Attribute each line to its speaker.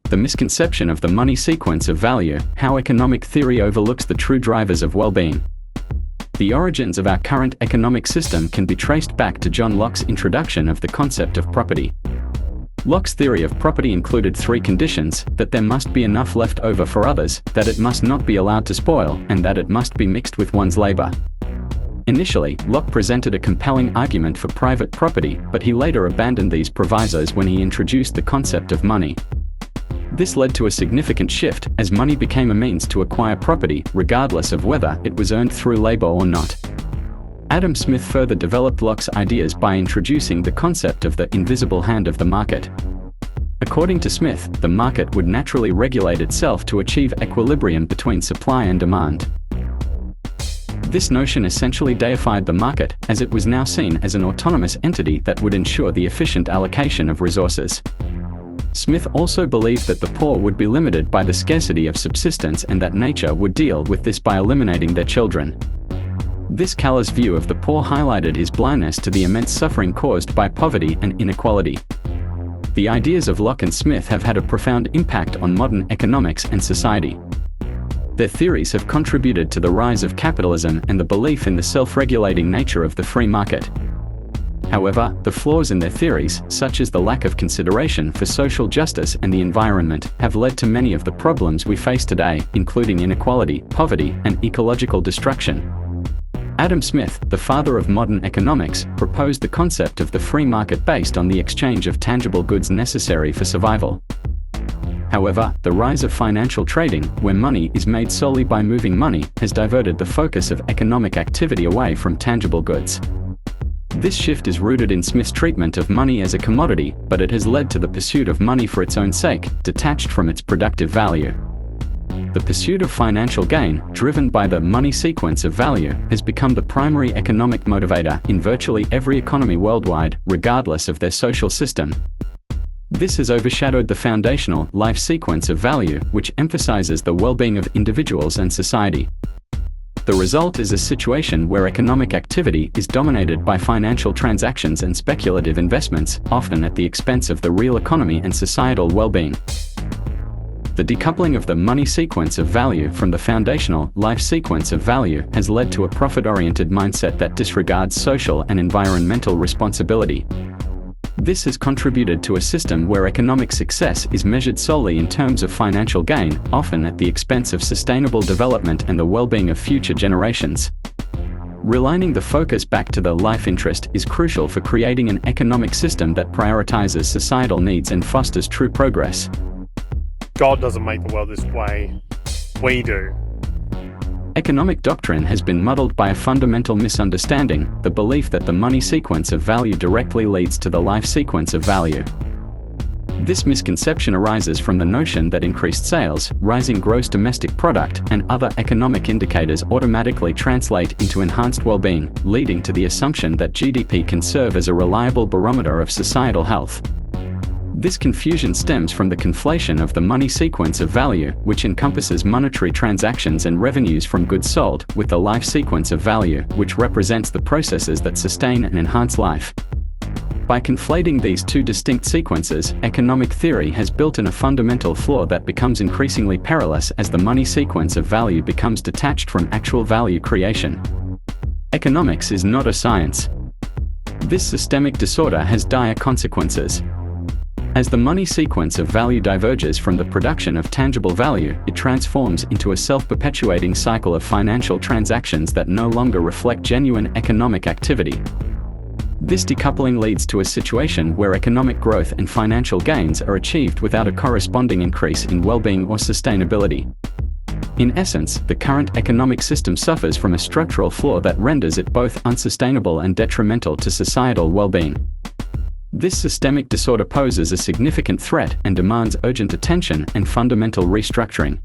Speaker 1: The misconception of the money sequence of value, how economic theory overlooks the true drivers of well-being. The origins of our current economic system can be traced back to John Locke's introduction of the concept of property. Locke's theory of property included three conditions: that there must be enough left over for others, that it must not be allowed to spoil, and that it must be mixed with one's labor. Initially, Locke presented a compelling argument for private property, but he later abandoned these provisos when he introduced the concept of money. This led to a significant shift, as money became a means to acquire property, regardless of whether it was earned through labor or not. Adam Smith further developed Locke's ideas by introducing the concept of the invisible hand of the market. According to Smith, the market would naturally regulate itself to achieve equilibrium between supply and demand. This notion essentially deified the market, as it was now seen as an autonomous entity that would ensure the efficient allocation of resources. Smith also believed that the poor would be limited by the scarcity of subsistence and that nature would deal with this by eliminating their children. This callous view of the poor highlighted his blindness to the immense suffering caused by poverty and inequality. The ideas of Locke and Smith have had a profound impact on modern economics and society. Their theories have contributed to the rise of capitalism and the belief in the self-regulating nature of the free market. However, the flaws in their theories, such as the lack of consideration for social justice and the environment, have led to many of the problems we face today, including inequality, poverty, and ecological destruction. Adam Smith, the father of modern economics, proposed the concept of the free market based on the exchange of tangible goods necessary for survival. However, the rise of financial trading, where money is made solely by moving money, has diverted the focus of economic activity away from tangible goods. This shift is rooted in Smith's treatment of money as a commodity, but it has led to the pursuit of money for its own sake, detached from its productive value. The pursuit of financial gain, driven by the money sequence of value, has become the primary economic motivator in virtually every economy worldwide, regardless of their social system. This has overshadowed the foundational life sequence of value, which emphasizes the well-being of individuals and society. The result is a situation where economic activity is dominated by financial transactions and speculative investments, often at the expense of the real economy and societal well-being. The decoupling of the money sequence of value from the foundational life sequence of value has led to a profit-oriented mindset that disregards social and environmental responsibility. This has contributed to a system where economic success is measured solely in terms of financial gain, often at the expense of sustainable development and the well-being of future generations. Realigning the focus back to the life interest is crucial for creating an economic system that prioritizes societal needs and fosters true progress.
Speaker 2: God doesn't make the world this way, we do.
Speaker 1: Economic doctrine has been muddled by a fundamental misunderstanding, the belief that the money sequence of value directly leads to the life sequence of value. This misconception arises from the notion that increased sales, rising gross domestic product, and other economic indicators automatically translate into enhanced well-being, leading to the assumption that GDP can serve as a reliable barometer of societal health. This confusion stems from the conflation of the money sequence of value, which encompasses monetary transactions and revenues from goods sold, with the life sequence of value, which represents the processes that sustain and enhance life. By conflating these two distinct sequences, economic theory has built in a fundamental flaw that becomes increasingly perilous as the money sequence of value becomes detached from actual value creation. Economics is not a science. This systemic disorder has dire consequences. As the money sequence of value diverges from the production of tangible value, it transforms into a self-perpetuating cycle of financial transactions that no longer reflect genuine economic activity. This decoupling leads to a situation where economic growth and financial gains are achieved without a corresponding increase in well-being or sustainability. In essence, the current economic system suffers from a structural flaw that renders it both unsustainable and detrimental to societal well-being. This systemic disorder poses a significant threat and demands urgent attention and fundamental restructuring.